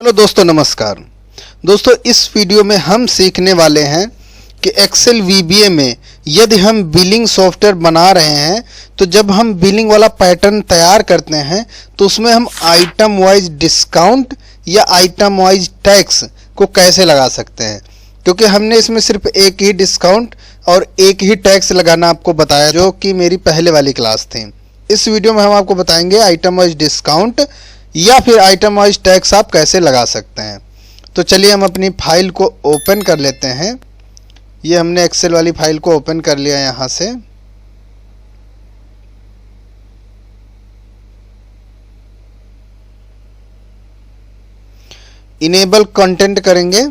Hello दोस्तों, नमस्कार। दोस्तों, इस वीडियो में हम सीखने वाले हैं कि एक्सेल वीबीए में यदि हम बिलिंग सॉफ्टवेयर बना रहे हैं तो जब हम बिलिंग वाला पैटर्न तैयार करते हैं तो उसमें हम आइटम वाइज डिस्काउंट या आइटम वाइज टैक्स को कैसे लगा सकते हैं, क्योंकि हमने इसमें सिर्फ एक ही डिस्काउंट और एक ही टैक्स लगाना आपको बताया, जो कि मेरी पहले वाली क्लास थी। इस वीडियो में हम आपको बताएंगे आइटम वाइज डिस्काउंट या फिर आइटम वाइज टैक्स आप कैसे लगा सकते हैं। तो चलिए हम अपनी फाइल को ओपन कर लेते हैं। ये हमने एक्सेल वाली फाइल को ओपन कर लिया यहाँ से। इनेबल कंटेंट करेंगे,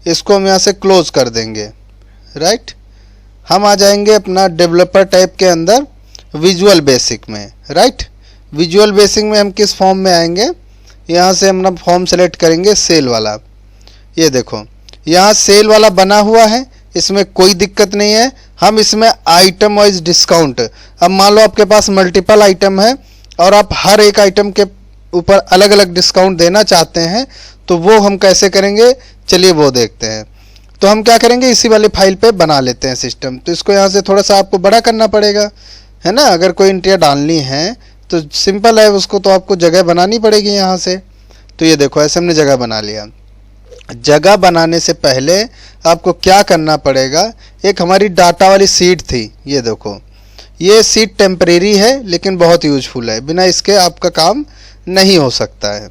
इसको हम यहाँ से क्लोज कर देंगे। राइट, हम आ जाएंगे अपना डेवलपर टाइप के अंदर विजुअल बेसिक में। राइट, विजुअल बेसिक में हम किस फॉर्म में आएंगे, यहाँ से हम अपना फॉर्म सेलेक्ट करेंगे सेल वाला। ये देखो यहाँ सेल वाला बना हुआ है, इसमें कोई दिक्कत नहीं है। हम इसमें आइटम वाइज डिस्काउंट, अब मान लो आपके पास मल्टीपल आइटम है और आप हर एक आइटम के ऊपर अलग अलग डिस्काउंट देना चाहते हैं, तो वो हम कैसे करेंगे, चलिए वो देखते हैं। तो हम क्या करेंगे, इसी वाली फाइल पे बना लेते हैं सिस्टम। तो इसको यहाँ से थोड़ा सा आपको बड़ा करना पड़ेगा, है ना। अगर कोई एंट्रियाँ डालनी है तो सिंपल है, उसको तो आपको जगह बनानी पड़ेगी यहाँ से। तो ये देखो ऐसे हमने जगह बना लिया। जगह बनाने से पहले आपको क्या करना पड़ेगा, एक हमारी डाटा वाली सीट थी, ये देखो ये सीट टेम्परेरी है लेकिन बहुत यूजफुल है, बिना इसके आपका काम नहीं हो सकता है।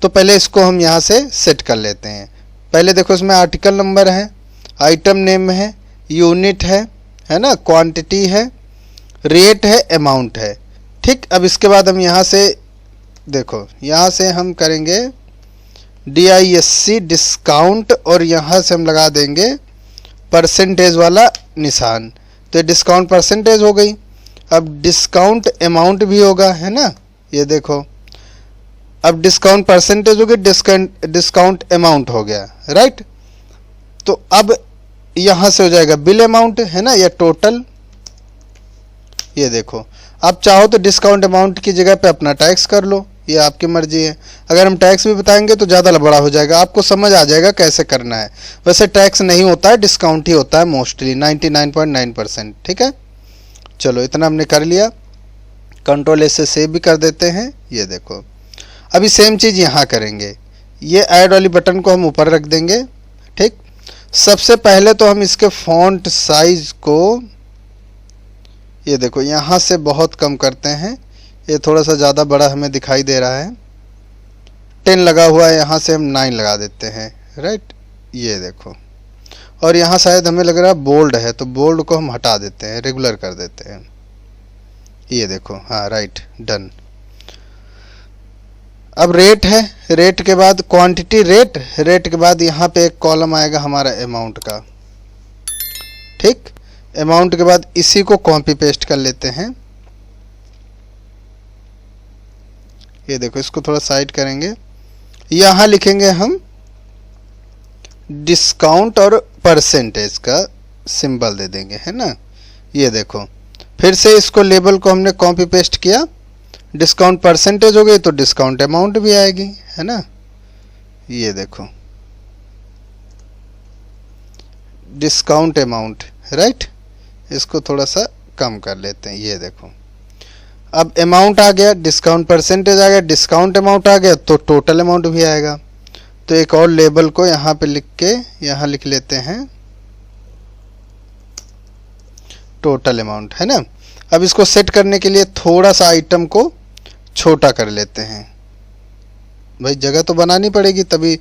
तो पहले इसको हम यहाँ से सेट कर लेते हैं। पहले देखो इसमें आर्टिकल नंबर है, आइटम नेम है, यूनिट है ना, क्वांटिटी है, रेट है, अमाउंट है। ठीक, अब इसके बाद हम यहाँ से देखो, यहाँ से हम करेंगे DISC डिस्काउंट और यहाँ से हम लगा देंगे परसेंटेज वाला निशान। तो डिस्काउंट परसेंटेज हो गई। अब डिस्काउंट अमाउंट भी होगा, है ना। ये देखो अब डिस्काउंट परसेंटेज हो गई, डिस्काउंट अमाउंट हो गया। राइट, तो अब यहाँ से हो जाएगा बिल अमाउंट, है ना, या टोटल। ये देखो आप चाहो तो डिस्काउंट अमाउंट की जगह पे अपना टैक्स कर लो, ये आपकी मर्जी है। अगर हम टैक्स भी बताएंगे तो ज़्यादा बड़ा हो जाएगा, आपको समझ आ जाएगा कैसे करना है। वैसे टैक्स नहीं होता है, डिस्काउंट ही होता है मोस्टली 99.9%। ठीक है, चलो इतना हमने कर लिया। कंट्रोल एस से सेव भी कर देते हैं। ये देखो अभी सेम चीज़ यहाँ करेंगे। ये ऐड वाली बटन को हम ऊपर रख देंगे। ठीक, सबसे पहले तो हम इसके फॉन्ट साइज को, ये देखो यहाँ से बहुत कम करते हैं, ये थोड़ा सा ज़्यादा बड़ा हमें दिखाई दे रहा है। 10 लगा हुआ है, यहाँ से हम 9 लगा देते हैं। राइट, ये देखो, और यहाँ शायद हमें लग रहा है बोल्ड है, तो बोल्ड को हम हटा देते हैं, रेगुलर कर देते हैं। ये देखो, हाँ राइट, डन। अब रेट है, रेट के बाद क्वांटिटी, रेट के बाद यहाँ पे एक कॉलम आएगा हमारा अमाउंट का। ठीक, अमाउंट के बाद इसी को कॉपी पेस्ट कर लेते हैं। ये देखो इसको थोड़ा साइड करेंगे, यहाँ लिखेंगे हम डिस्काउंट और परसेंटेज का सिंबल दे देंगे, है ना। ये देखो फिर से इसको लेबल को हमने कॉपी पेस्ट किया, डिस्काउंट परसेंटेज हो गई तो डिस्काउंट अमाउंट भी आएगी, है ना। ये देखो डिस्काउंट अमाउंट, राइट, इसको थोड़ा सा कम कर लेते हैं। ये देखो अब अमाउंट आ गया, डिस्काउंट परसेंटेज आ गया, डिस्काउंट अमाउंट आ गया, तो टोटल अमाउंट भी आएगा। तो एक और लेबल को यहाँ पे लिख के यहाँ लिख लेते हैं टोटल अमाउंट, है ना। अब इसको सेट करने के लिए थोड़ा सा आइटम को छोटा कर लेते हैं, भाई जगह तो बनानी पड़ेगी तभी।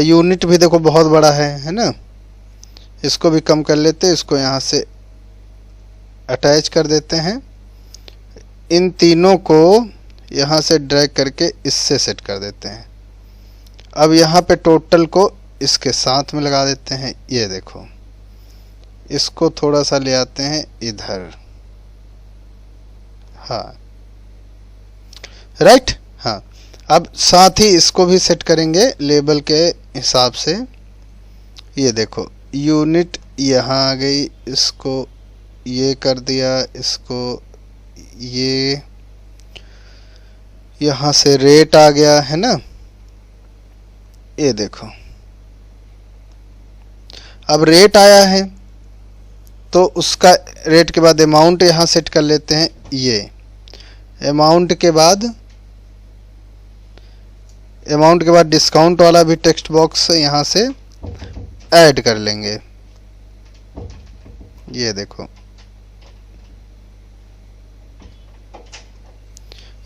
यूनिट भी देखो बहुत बड़ा है ना। इसको भी कम कर लेते हैं, इसको यहाँ से अटैच कर देते हैं। इन तीनों को यहाँ से ड्रैग करके इससे सेट कर देते हैं। अब यहाँ पे टोटल को इसके साथ में लगा देते हैं। ये देखो इसको थोड़ा सा ले आते हैं इधर, हाँ राइट, हाँ। अब साथ ही इसको भी सेट करेंगे लेबल के हिसाब से। ये देखो यूनिट यहाँ आ गई, इसको ये कर दिया, इसको ये यहाँ से रेट आ गया, है ना। ये देखो अब रेट आया है, तो उसका रेट के बाद अमाउंट यहाँ सेट कर लेते हैं। ये अमाउंट के बाद डिस्काउंट वाला भी टेक्स्ट बॉक्स यहाँ से ऐड कर लेंगे। ये देखो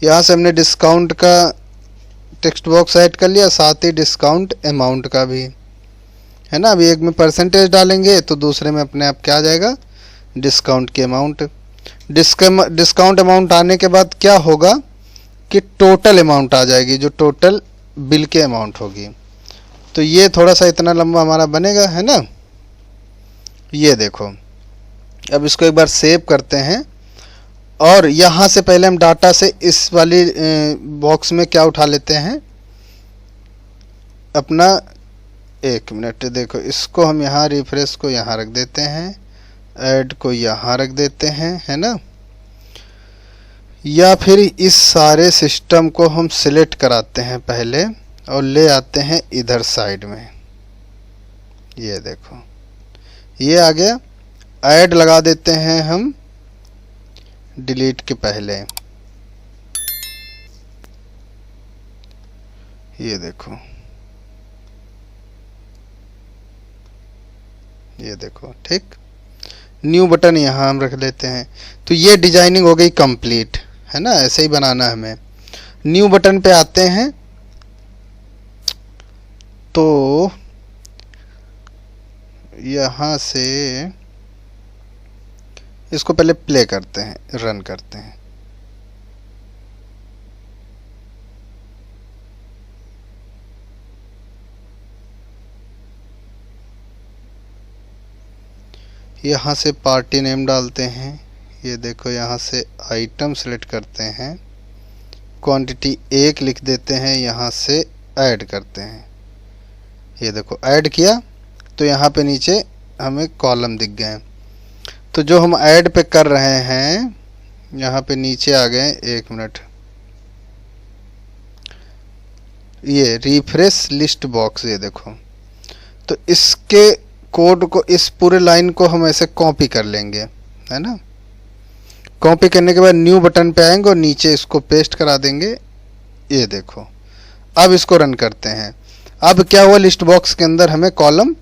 यहाँ से हमने डिस्काउंट का टेक्स्ट बॉक्स ऐड कर लिया, साथ ही डिस्काउंट अमाउंट का भी, है ना। अभी एक में परसेंटेज डालेंगे तो दूसरे में अपने आप क्या आ जाएगा, डिस्काउंट की अमाउंट। डिस्काउंट अमाउंट आने के बाद क्या होगा कि टोटल अमाउंट आ जाएगी, जो टोटल बिल के अमाउंट होगी। तो ये थोड़ा सा इतना लंबा हमारा बनेगा, है ना। ये देखो अब इसको एक बार सेव करते हैं, और यहाँ से पहले हम डाटा से इस वाली बॉक्स में क्या उठा लेते हैं अपना। एक मिनट देखो, इसको हम यहाँ रिफ्रेश को यहाँ रख देते हैं, ऐड को यहाँ रख देते हैं, है ना। या फिर इस सारे सिस्टम को हम सिलेक्ट कराते हैं पहले और ले आते हैं इधर साइड में। ये देखो ये आ गया, ऐड लगा देते हैं हम डिलीट के पहले। ये देखो ठीक। न्यू बटन यहाँ हम रख लेते हैं। तो ये डिजाइनिंग हो गई कंप्लीट, है ना। ऐसे ही बनाना है हमें। न्यू बटन पे आते हैं तो यहाँ से इसको पहले प्ले करते हैं, रन करते हैं। यहाँ से पार्टी नेम डालते हैं। ये देखो यहाँ से आइटम सेलेक्ट करते हैं, क्वांटिटी 1 लिख देते हैं, यहाँ से ऐड करते हैं। ये देखो ऐड किया तो यहाँ पे नीचे हमें कॉलम दिख गए। तो जो हम ऐड पे कर रहे हैं यहाँ पे नीचे आ गए। एक मिनट, ये रिफ्रेश लिस्ट बॉक्स, ये देखो। तो इसके कोड को, इस पूरे लाइन को हम ऐसे कॉपी कर लेंगे, है ना। कॉपी करने के बाद न्यू बटन पे आएंगे और नीचे इसको पेस्ट करा देंगे। ये देखो अब इसको रन करते हैं। अब क्या हुआ, लिस्ट बॉक्स के अंदर हमें कॉलम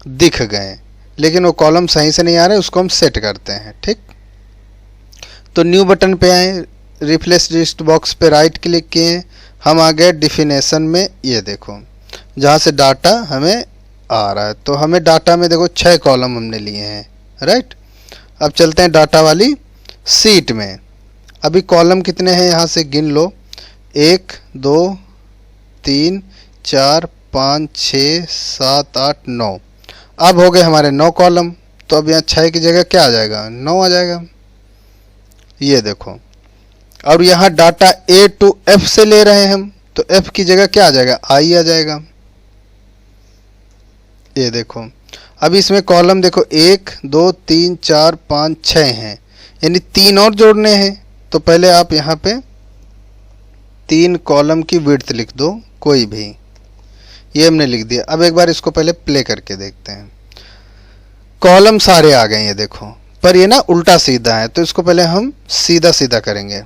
दिख गए, लेकिन वो कॉलम सही से नहीं आ रहे, उसको हम सेट करते हैं, ठीक। तो न्यू बटन पे आए, रिफ्रेश लिस्ट बॉक्स पे राइट क्लिक किए, हम आ गए डिफिनेशन में। ये देखो जहाँ से डाटा हमें आ रहा है, तो हमें डाटा में देखो 6 कॉलम हमने लिए हैं, राइट। अब चलते हैं डाटा वाली सीट में। अभी कॉलम कितने हैं यहाँ से गिन लो, 1 2 3 4 5 6 7 8 9। अब हो गए हमारे 9 कॉलम। तो अब यहाँ 6 की जगह क्या आ जाएगा, 9 आ जाएगा। ये देखो, और यहाँ डाटा A to F से ले रहे हैं हम, तो F की जगह क्या आ जाएगा, I आ जाएगा। ये देखो अब इसमें कॉलम देखो 1 2 3 4 5 6 हैं, यानी 3 और जोड़ने हैं। तो पहले आप यहाँ पे 3 कॉलम की विड्थ लिख दो कोई भी, ये हमने लिख दिया। अब एक बार इसको पहले प्ले करके देखते हैं। कॉलम सारे आ गए, ये देखो, पर ये ना उल्टा सीधा है, तो इसको पहले हम सीधा सीधा करेंगे।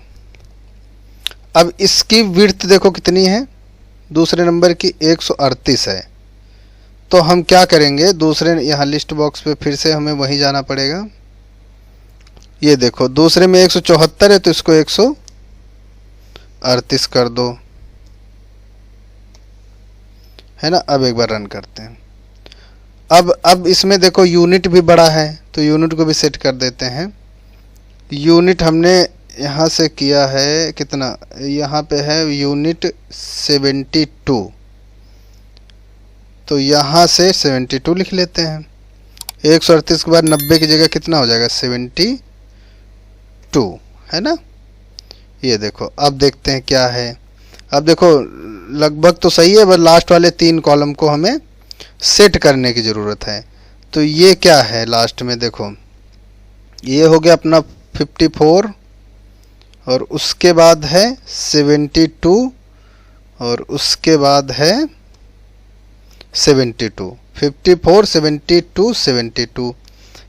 अब इसकी विड्थ देखो कितनी है, दूसरे नंबर की 138 है। तो हम क्या करेंगे, दूसरे यहाँ लिस्ट बॉक्स पे फिर से हमें वहीं जाना पड़ेगा। ये देखो दूसरे में 174 है, तो इसको 138 कर दो, है ना। अब एक बार रन करते हैं। अब इसमें देखो यूनिट भी बड़ा है, तो यूनिट को भी सेट कर देते हैं। यूनिट हमने यहाँ से किया है कितना, यहाँ पे है यूनिट 72, तो यहाँ से 72 लिख लेते हैं। 138 के बाद 90 की जगह कितना हो जाएगा, 72, है ना। ये देखो अब देखते हैं क्या है। अब देखो लगभग तो सही है, बस लास्ट वाले 3 कॉलम को हमें सेट करने की ज़रूरत है। तो ये क्या है लास्ट में, देखो ये हो गया अपना 54, और उसके बाद है 72, और उसके बाद है 72, 54, 72, 72,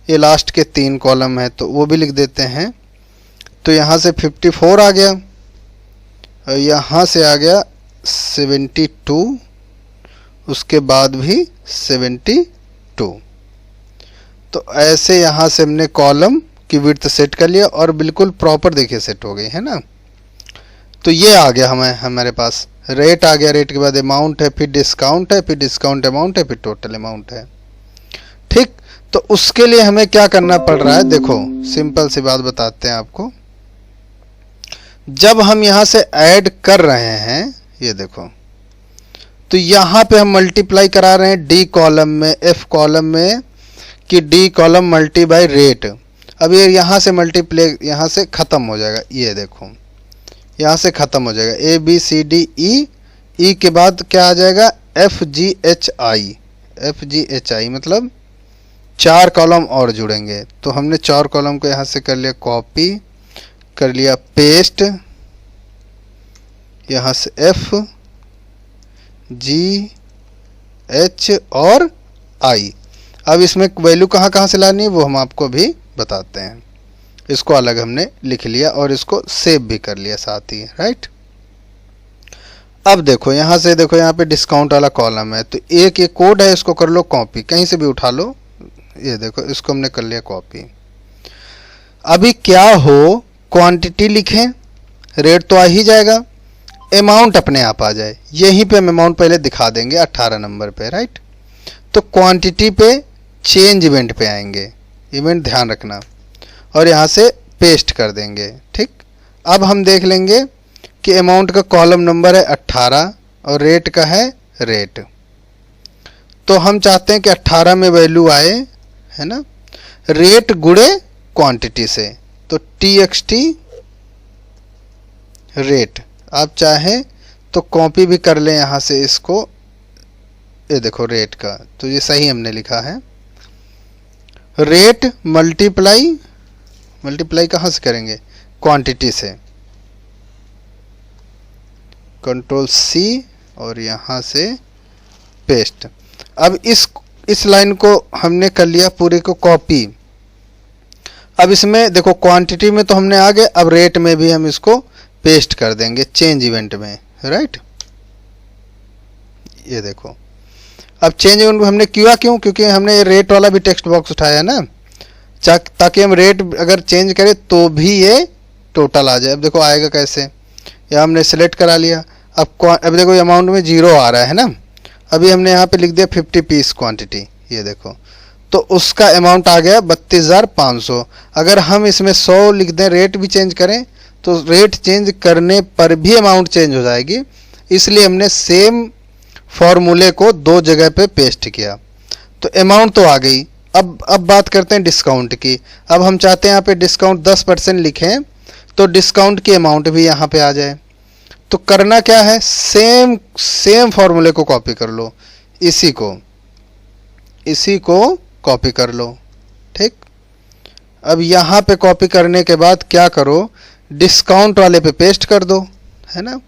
ये लास्ट के 3 कॉलम है तो वो भी लिख देते हैं। तो यहाँ से 54 आ गया और यहाँ से आ गया 72, उसके बाद भी 72। तो ऐसे यहाँ से हमने कॉलम की विड्थ सेट कर लिया और बिल्कुल प्रॉपर देखिए सेट हो गई है ना। तो ये आ गया हमारे पास रेट आ गया, रेट के बाद अमाउंट है, फिर डिस्काउंट है, फिर डिस्काउंट अमाउंट है, फिर टोटल अमाउंट है। ठीक, तो उसके लिए हमें क्या करना पड़ रहा है, देखो सिंपल सी बात बताते हैं आपको। जब हम यहाँ से ऐड कर रहे हैं, ये देखो, तो यहाँ पे हम मल्टीप्लाई करा रहे हैं डी कॉलम में, एफ कॉलम में, कि D column multi by rate. अब ये यहाँ से मल्टीप्लाई यहाँ से ख़त्म हो जाएगा, ये देखो यहाँ से ख़त्म हो जाएगा, A B C D E, ई के बाद क्या आ जाएगा, F G H I, F G H I मतलब 4 कॉलम और जुड़ेंगे। तो हमने 4 कॉलम को यहाँ से कर लिया कॉपी, कर लिया पेस्ट, यहाँ से एफ जी एच और आई। अब इसमें वैल्यू कहाँ कहाँ से लानी है वो हम आपको भी बताते हैं। इसको अलग हमने लिख लिया और इसको सेव भी कर लिया साथ ही, राइट। अब देखो यहाँ से, देखो यहाँ पे डिस्काउंट वाला कॉलम है, तो एक ये कोड है, इसको कर लो कॉपी, कहीं से भी उठा लो, ये देखो इसको हमने कर लिया कॉपी। अभी क्या हो, क्वांटिटी लिखें, रेट तो आ ही जाएगा, अमाउंट अपने आप आ जाए, यहीं पे हम अमाउंट पहले दिखा देंगे 18 नंबर पे, राइट। तो क्वांटिटी पे चेंज इवेंट पे आएंगे, इवेंट ध्यान रखना, और यहाँ से पेस्ट कर देंगे। ठीक, अब हम देख लेंगे कि अमाउंट का कॉलम नंबर है 18 और रेट का है रेट। तो हम चाहते हैं कि 18 में वैल्यू आए, है ना, रेट गुणे क्वांटिटी से, तो TXT रेट। आप चाहें तो कॉपी भी कर लें यहाँ से इसको, ये देखो रेट का, तो ये सही हमने लिखा है, रेट मल्टीप्लाई, मल्टीप्लाई कहाँ से करेंगे, क्वांटिटी से, कंट्रोल C और यहाँ से पेस्ट। अब इस लाइन को हमने कर लिया पूरे को कॉपी। अब इसमें देखो क्वांटिटी में तो हमने आ गए, अब रेट में भी हम इसको पेस्ट कर देंगे चेंज इवेंट में, राइट। ये देखो अब चेंज इवेंट में हमने किया क्यों, क्योंकि हमने रेट वाला भी टेक्स्ट बॉक्स उठाया ना, ताकि हम रेट अगर चेंज करें तो भी ये टोटल आ जाए। अब देखो आएगा कैसे, या हमने सेलेक्ट करा लिया, अब देखो अमाउंट में 0 आ रहा है ना, अभी हमने यहाँ पे लिख दिया 50 पीस क्वांटिटी, ये देखो, तो उसका अमाउंट आ गया 32,500। अगर हम इसमें 100 लिख दें, रेट भी चेंज करें, तो रेट चेंज करने पर भी अमाउंट चेंज हो जाएगी, इसलिए हमने सेम फॉर्मूले को 2 जगह पे पेस्ट किया। तो अमाउंट तो आ गई। अब बात करते हैं डिस्काउंट की। अब हम चाहते हैं यहाँ पे डिस्काउंट 10% लिखें, तो डिस्काउंट की अमाउंट भी यहाँ पे आ जाए। तो करना क्या है, सेम फॉर्मूले को कॉपी कर लो, इसी को कॉपी कर लो। ठीक, अब यहाँ पे कॉपी करने के बाद क्या करो, डिस्काउंट वाले पे पेस्ट कर दो, है ना,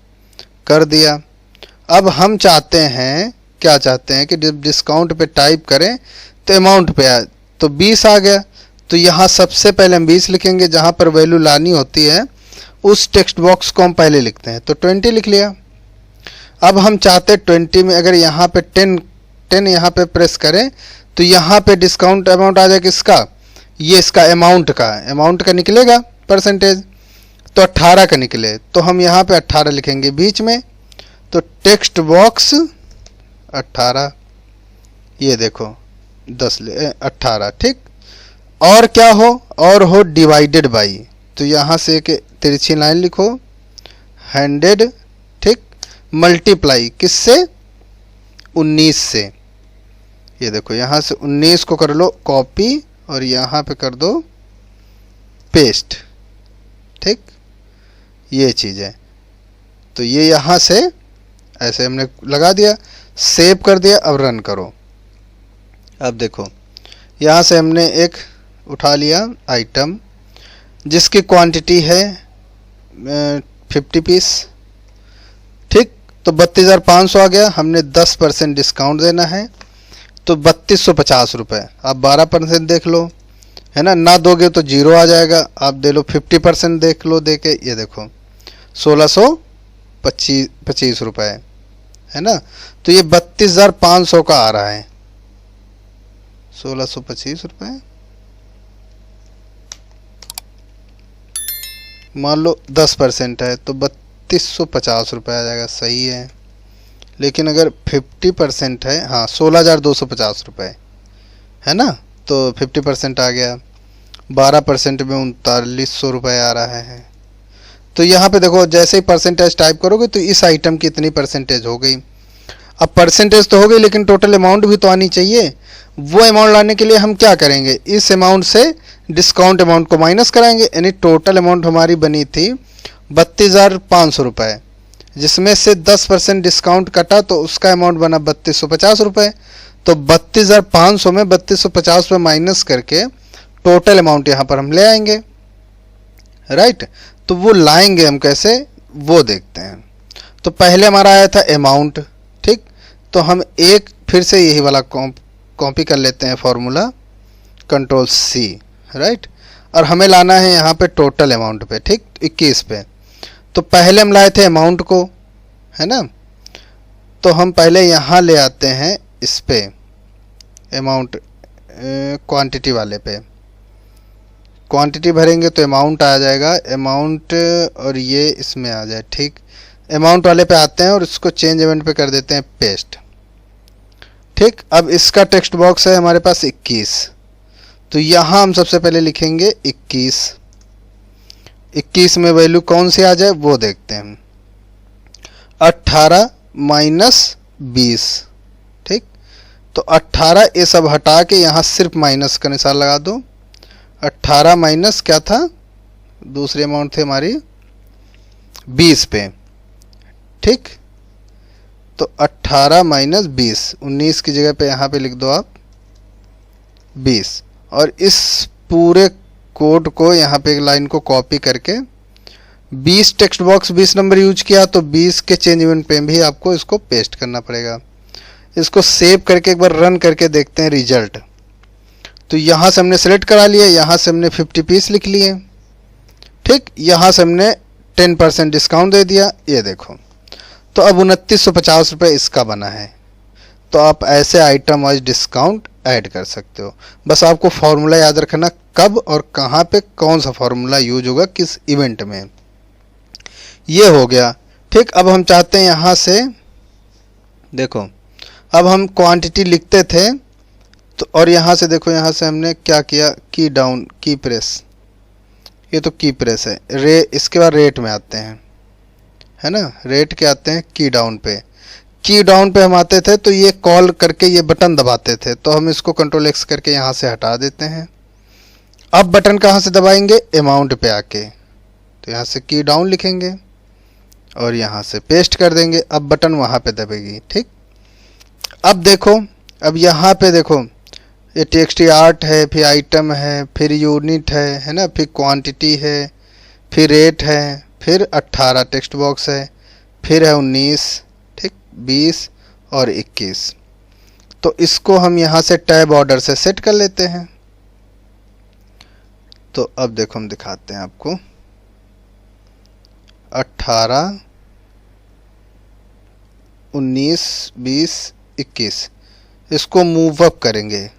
कर दिया। अब हम चाहते हैं, क्या चाहते हैं कि डिस्काउंट पे टाइप करें तो अमाउंट पे आए, तो 20 आ गया। तो यहाँ सबसे पहले हम 20 लिखेंगे, जहाँ पर वैल्यू लानी होती है उस टेक्स्ट बॉक्स को हम पहले लिखते हैं, तो 20 लिख लिया। अब हम चाहते हैं 20 में अगर यहाँ पे 10 यहाँ पे प्रेस करें तो यहाँ पे डिस्काउंट अमाउंट आ जाए किसका, ये इसका अमाउंट का निकलेगा परसेंटेज, तो 18 का निकले, तो हम यहाँ पे 18 लिखेंगे बीच में, तो टेक्स्ट बॉक्स 18, ये देखो 18। ठीक, और क्या हो, और हो डिवाइडेड बाई, तो यहाँ से एक तिरछी लाइन लिखो, 100। ठीक, मल्टीप्लाई किससे, 19 से, ये देखो यहाँ से 19 को कर लो कॉपी और यहाँ पे कर दो पेस्ट। ठीक, ये चीज़ है, तो ये यहाँ से ऐसे हमने लगा दिया, सेव कर दिया। अब रन करो। अब देखो यहाँ से हमने एक उठा लिया आइटम जिसकी क्वांटिटी है 50 पीस। ठीक, तो 32,500 आ गया। हमने 10% डिस्काउंट देना है तो 3250 रुपये। आप 12% देख लो, है ना दोगे तो जीरो आ जाएगा। आप दे लो 50% देख लो, दे के ये देखो 1625 रुपये, है ना। तो ये 32,500 का आ रहा है, 1625 रुपये। मान लो 10% है तो 3250 रुपये आ जाएगा, सही है। लेकिन अगर 50% है, हाँ 16,250 रुपये, है ना। तो 50% आ गया, 12% में 3900 रुपये आ रहा है। तो यहाँ पे देखो जैसे ही परसेंटेज टाइप करोगे तो इस आइटम की इतनी परसेंटेज हो गई। अब परसेंटेज तो हो गई लेकिन टोटल अमाउंट भी तो आनी चाहिए। वो अमाउंट लाने के लिए हम क्या करेंगे, इस अमाउंट से डिस्काउंट अमाउंट को माइनस कराएंगे। यानी टोटल अमाउंट हमारी बनी थी 32,500 रुपये, जिसमें से 10% डिस्काउंट कटा तो उसका अमाउंट बना 3250 रुपये। तो 32,500 में 3250 रुपये माइनस करके टोटल अमाउंट यहाँ पर हम ले आएंगे, राइट। तो वो लाएंगे हम कैसे, वो देखते हैं। तो पहले हमारा आया था अमाउंट, ठीक। तो हम एक फिर से यही वाला कॉपी कर लेते हैं फॉर्मूला, Ctrl+C, राइट। और हमें लाना है यहाँ पे टोटल अमाउंट पे, ठीक, 21 पे। तो पहले हम लाए थे अमाउंट को, है ना। तो हम पहले यहाँ ले आते हैं इस पे अमाउंट, क्वांटिटी वाले पे क्वांटिटी भरेंगे तो अमाउंट आ जाएगा, अमाउंट, और ये इसमें आ जाए, ठीक। अमाउंट वाले पे आते हैं और इसको चेंज इवेंट पे कर देते हैं पेस्ट, ठीक। अब इसका टेक्स्ट बॉक्स है हमारे पास 21। तो यहाँ हम सबसे पहले लिखेंगे 21 में वैल्यू कौन सी आ जाए वो देखते हैं, 18 माइनस 20, ठीक। तो 18 ये सब हटा के यहाँ सिर्फ माइनस का निशान लगा दो। 18 माइनस क्या था, दूसरी अमाउंट थी हमारी 20 पे, ठीक। तो 18 माइनस 20, 19 की जगह पे यहाँ पे लिख दो आप 20। और इस पूरे कोड को यहाँ पे एक लाइन को कॉपी करके 20 टेक्स्ट बॉक्स 20 नंबर यूज किया तो 20 के चेंज इवेंट पे भी आपको इसको पेस्ट करना पड़ेगा। इसको सेव करके एक बार रन करके देखते हैं रिजल्ट। तो यहाँ से हमने सेलेक्ट करा लिया, यहाँ से हमने 50 पीस लिख लिए, ठीक। यहाँ से हमने 10% डिस्काउंट दे दिया, ये देखो। तो अब 2950 रुपये इसका बना है। तो आप ऐसे आइटम वाइज डिस्काउंट ऐड कर सकते हो। बस आपको फॉर्मूला याद रखना, कब और कहाँ पे कौन सा फॉर्मूला यूज होगा किस इवेंट में। ये हो गया, ठीक। अब हम चाहते हैं यहाँ से देखो, अब हम क्वांटिटी लिखते थे तो, और यहाँ से देखो, यहाँ से हमने क्या किया, की डाउन, की प्रेस, ये तो की प्रेस है। इसके बाद रेट में आते हैं, है ना, रेट के आते हैं की डाउन पे। की डाउन पे हम आते थे तो ये कॉल करके ये बटन दबाते थे, तो हम इसको Ctrl+X करके यहाँ से हटा देते हैं। अब बटन कहाँ से दबाएंगे, अमाउंट पे आके, तो यहाँ से की डाउन लिखेंगे और यहाँ से पेस्ट कर देंगे। अब बटन वहाँ पे दबेगी, ठीक। अब देखो, अब यहाँ पे देखो, ये TXT आर्ट है, फिर आइटम है, फिर यूनिट है ना, फिर क्वांटिटी है, फिर रेट है, फिर 18 टेक्स्ट बॉक्स है, फिर है 19, ठीक, 20 और 21। तो इसको हम यहाँ से टैब ऑर्डर से सेट कर लेते हैं। तो अब देखो हम दिखाते हैं आपको, 18, 19, 20, 21, इसको मूव अप करेंगे,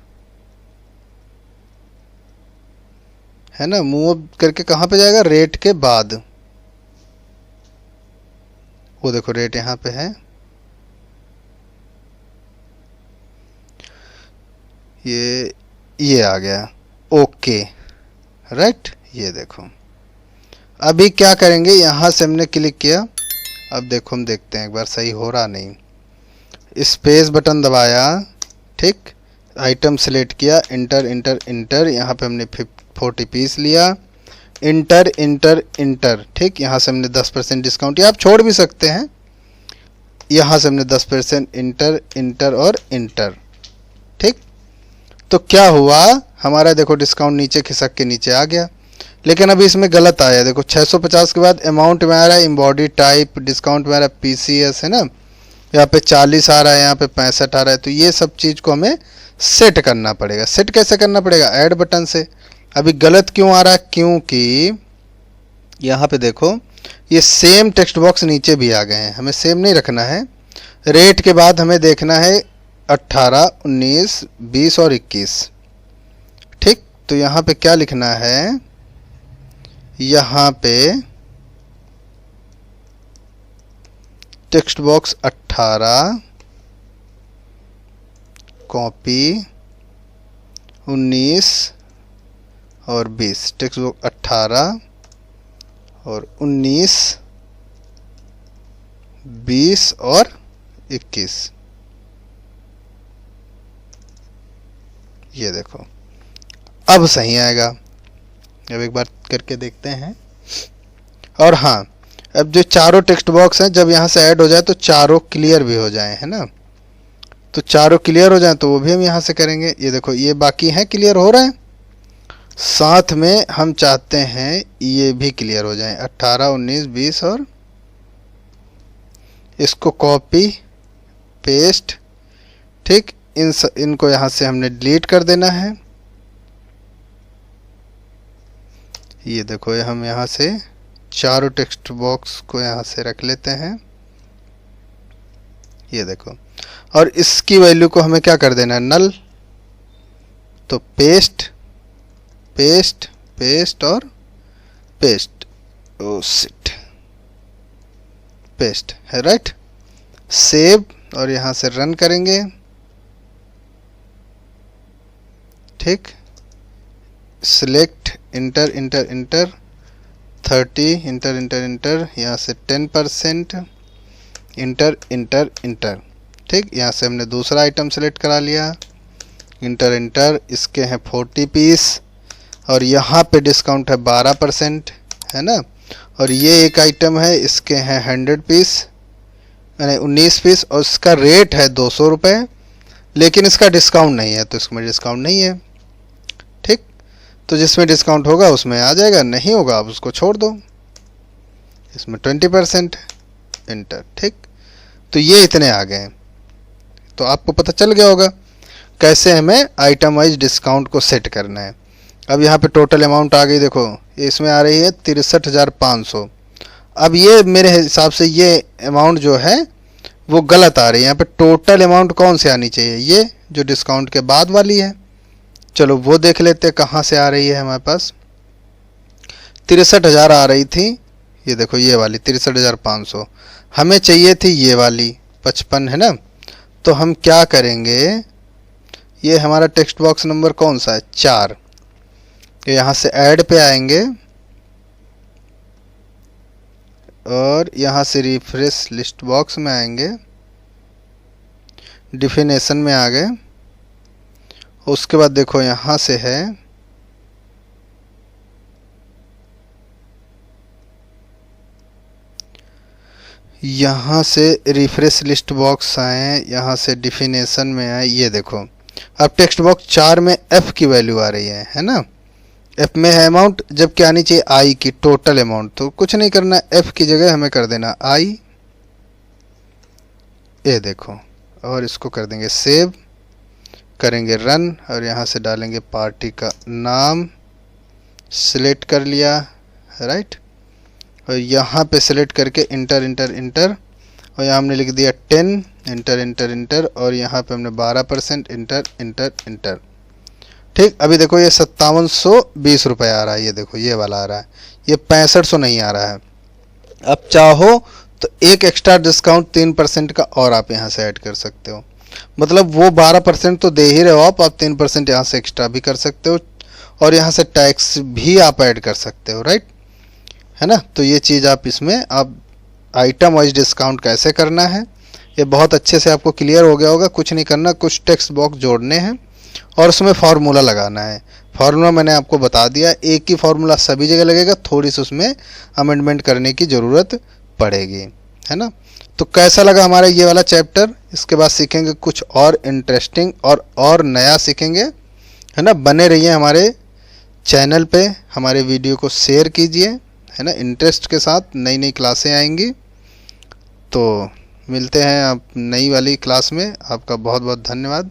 है ना। मूव अप करके कहाँ पे जाएगा, रेट के बाद। वो देखो रेट यहाँ पे है, ये आ गया, ओके, राइट। ये देखो अभी क्या करेंगे, यहाँ से हमने क्लिक किया। अब देखो हम देखते हैं एक बार, सही हो रहा नहीं। स्पेस बटन दबाया, ठीक, आइटम सेलेक्ट किया, इंटर इंटर इंटर, यहाँ पे हमने 40 पीस लिया, इंटर इंटर इंटर, ठीक। यहाँ से हमने 10% डिस्काउंट, या आप छोड़ भी सकते हैं। यहाँ से हमने 10% इंटर इंटर और इंटर, ठीक। तो क्या हुआ, हमारा देखो डिस्काउंट नीचे खिसक के नीचे आ गया। लेकिन अभी इसमें गलत आया, देखो 650 के बाद अमाउंट में आ रहा है एम्बॉडी टाइप, डिस्काउंट में आ रहा है PCS, है ना। यहाँ पे 40 आ रहा है, यहाँ पे 65 आ रहा है। तो ये सब चीज़ को हमें सेट करना पड़ेगा। सेट कैसे करना पड़ेगा? ऐड बटन से। अभी गलत क्यों आ रहा है? क्योंकि यहाँ पे देखो ये सेम टेक्स्ट बॉक्स नीचे भी आ गए हैं। हमें सेम नहीं रखना है। रेट के बाद हमें देखना है 18, 19, 20 और 21। ठीक, तो यहाँ पे क्या लिखना है? यहाँ पे टेक्स्ट बॉक्स 18 कॉपी 19 और 20। टेक्स्ट बॉक्स 18 और 19, 20 और 21। ये देखो अब सही आएगा। अब एक बार करके देखते हैं। और हाँ, अब जो चारों टेक्स्ट बॉक्स हैं जब यहाँ से ऐड हो जाए तो चारों क्लियर भी हो जाए, है ना। तो चारों क्लियर हो जाए तो वो भी हम यहाँ से करेंगे। ये देखो ये बाकी हैं, क्लियर हो रहे हैं। साथ में हम चाहते हैं ये भी क्लियर हो जाए, 18, 19, 20 और इसको कॉपी पेस्ट। ठीक, इनको यहाँ से हमने डिलीट कर देना है। ये देखो ये हम यहाँ से चारों टेक्स्ट बॉक्स को यहाँ से रख लेते हैं। ये देखो, और इसकी वैल्यू को हमें क्या कर देना है? नल। तो पेस्ट पेस्ट पेस्ट और पेस्ट। ओ शिट, पेस्ट है, राइट। सेव और यहाँ से रन करेंगे। ठीक, select inter inter inter 30 inter inter inter, यहाँ से 10% इंटर इंटर इंटर। ठीक, यहाँ से हमने दूसरा आइटम सेलेक्ट करा लिया, इंटर इंटर। इसके हैं 40 पीस और यहाँ पे डिस्काउंट है 12%, है ना। और ये एक आइटम है, इसके हैं 100 पीस यानी 19 पीस और इसका रेट है 200 रुपये, लेकिन इसका डिस्काउंट नहीं है, तो इसमें डिस्काउंट नहीं है। ठीक, तो जिसमें डिस्काउंट होगा उसमें आ जाएगा, नहीं होगा आप उसको छोड़ दो। इसमें 20% इंटर। ठीक, तो ये इतने आ गए। तो आपको पता चल गया होगा कैसे हमें आइटम वाइज डिस्काउंट को सेट करना है। अब यहाँ पे टोटल अमाउंट आ गई, देखो इसमें आ रही है 63,500। अब ये मेरे हिसाब से ये अमाउंट जो है वो गलत आ रही है। यहाँ पे टोटल अमाउंट कौन सी आनी चाहिए? ये जो डिस्काउंट के बाद वाली है। चलो वो देख लेते हैं कहाँ से आ रही है। हमारे पास 63,000 आ रही थी। ये देखो ये वाली 63,500। हमें चाहिए थी ये वाली 55, है ना। तो हम क्या करेंगे, ये हमारा टेक्स्ट बॉक्स नंबर कौन सा है? 4। यहाँ से ऐड पे आएंगे और यहाँ से रिफ्रेश लिस्ट बॉक्स में आएंगे, डिफिनेशन में आ गए। उसके बाद देखो यहाँ से है यहाँ से रिफ्रेश लिस्ट बॉक्स आए, यहाँ से डिफिनेशन में आए। ये देखो अब टेक्स्ट बॉक्स 4 में एफ की वैल्यू आ रही है ना। एफ में है अमाउंट, जबकि आनी चाहिए आई की, टोटल अमाउंट। तो कुछ नहीं करना, एफ की जगह हमें कर देना आई। ये देखो, और इसको कर देंगे सेव, करेंगे रन और यहाँ से डालेंगे पार्टी का नाम, सिलेक्ट कर लिया, राइट। और यहाँ पे सिलेक्ट करके इंटर इंटर इंटर, और यहाँ हमने लिख दिया 10 इंटर इंटर इंटर, और यहाँ पे हमने 12% इंटर इंटर इंटर। ठीक, अभी देखो ये 5720 रुपये आ रहा है। ये देखो ये वाला आ रहा है, ये 6500 नहीं आ रहा है। अब चाहो तो एक एक्स्ट्रा डिस्काउंट 3% का और आप यहाँ से ऐड कर सकते हो। मतलब वो 12% तो दे ही रहे हो आप 3% यहाँ से एक्स्ट्रा भी कर सकते हो, और यहाँ से टैक्स भी आप ऐड कर सकते हो, राइट, है ना। तो ये चीज़ आप इसमें आप आइटम वाइज डिस्काउंट कैसे करना है ये बहुत अच्छे से आपको क्लियर हो गया होगा। कुछ नहीं करना, कुछ टेक्स्ट बॉक्स जोड़ने हैं और उसमें फार्मूला लगाना है। फार्मूला मैंने आपको बता दिया, एक ही फार्मूला सभी जगह लगेगा, थोड़ी सी उसमें अमेंडमेंट करने की ज़रूरत पड़ेगी, है ना। तो कैसा लगा हमारा ये वाला चैप्टर? इसके बाद सीखेंगे कुछ और इंटरेस्टिंग और नया सीखेंगे, है ना। बने रहिए हमारे चैनल पे, हमारे वीडियो को शेयर कीजिए, है ना। इंटरेस्ट के साथ नई नई क्लासें आएंगी। तो मिलते हैं आप नई वाली क्लास में। आपका बहुत बहुत धन्यवाद।